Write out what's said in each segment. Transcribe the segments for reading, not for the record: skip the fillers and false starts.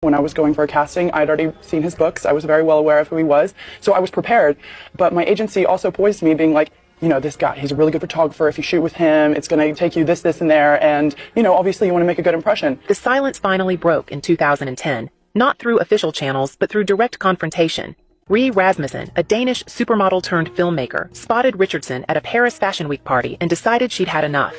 When I was going for a casting, I'd already seen his books. I was very well aware of who he was, so I was prepared. But my agency also poised me, being like, you know, this guy, he's a really good photographer. If you shoot with him, it's going to take you this, and there. And, you know, obviously you want to make a good impression. The silence finally broke in 2010, not through official channels, but through direct confrontation. Rie Rasmussen, a Danish supermodel turned filmmaker, spotted Richardson at a Paris Fashion Week party and decided she'd had enough.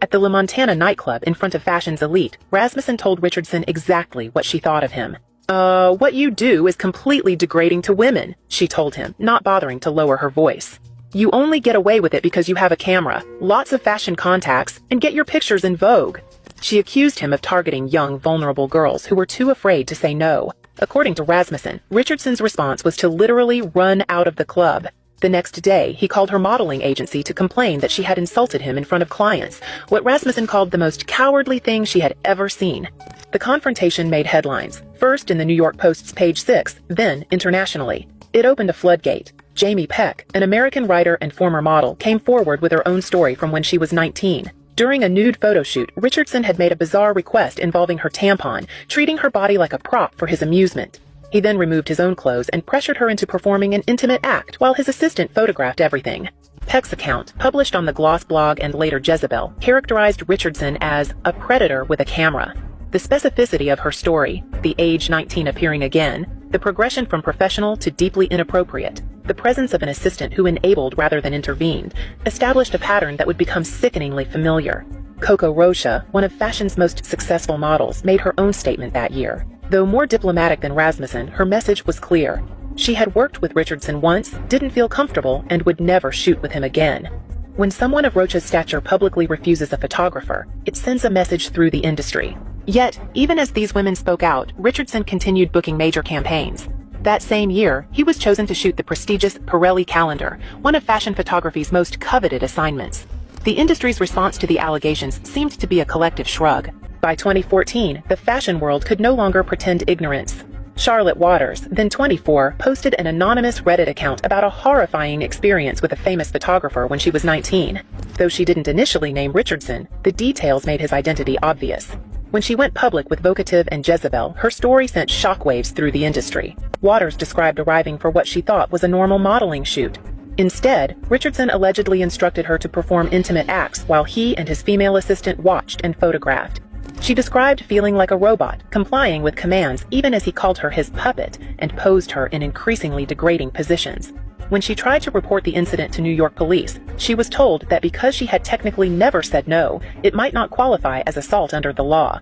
At the La Montana nightclub in front of fashion's elite, Rasmussen told Richardson exactly what she thought of him. What you do is completely degrading to women, she told him, not bothering to lower her voice. You only get away with it because you have a camera, lots of fashion contacts, and get your pictures in Vogue. She accused him of targeting young, vulnerable girls who were too afraid to say no. According to Rasmussen, Richardson's response was to literally run out of the club. The next day, he called her modeling agency to complain that she had insulted him in front of clients, what Rasmussen called the most cowardly thing she had ever seen. The confrontation made headlines, first in the New York Post's page 6, then internationally. It opened a floodgate. Jamie Peck, an American writer and former model, came forward with her own story from when she was 19. During a nude photo shoot, Richardson had made a bizarre request involving her tampon, treating her body like a prop for his amusement. He then removed his own clothes and pressured her into performing an intimate act while his assistant photographed everything. Peck's account, published on the Gloss blog and later Jezebel, characterized Richardson as a predator with a camera. The specificity of her story, the age 19 appearing again, the progression from professional to deeply inappropriate, the presence of an assistant who enabled rather than intervened, established a pattern that would become sickeningly familiar. Coco Rocha, one of fashion's most successful models, made her own statement that year. Though more diplomatic than Rasmussen, her message was clear. She had worked with Richardson once, didn't feel comfortable, and would never shoot with him again. When someone of Rocha's stature publicly refuses a photographer, it sends a message through the industry. Yet, even as these women spoke out, Richardson continued booking major campaigns. That same year, he was chosen to shoot the prestigious Pirelli calendar, one of fashion photography's most coveted assignments. The industry's response to the allegations seemed to be a collective shrug. By 2014, the fashion world could no longer pretend ignorance. Charlotte Waters, then 24, posted an anonymous Reddit account about a horrifying experience with a famous photographer when she was 19. Though she didn't initially name Richardson, the details made his identity obvious. When she went public with Vocative and Jezebel, her story sent shockwaves through the industry. Waters described arriving for what she thought was a normal modeling shoot. Instead, Richardson allegedly instructed her to perform intimate acts while he and his female assistant watched and photographed. She described feeling like a robot, complying with commands even as he called her his puppet and posed her in increasingly degrading positions. When she tried to report the incident to New York police, she was told that because she had technically never said no, it might not qualify as assault under the law.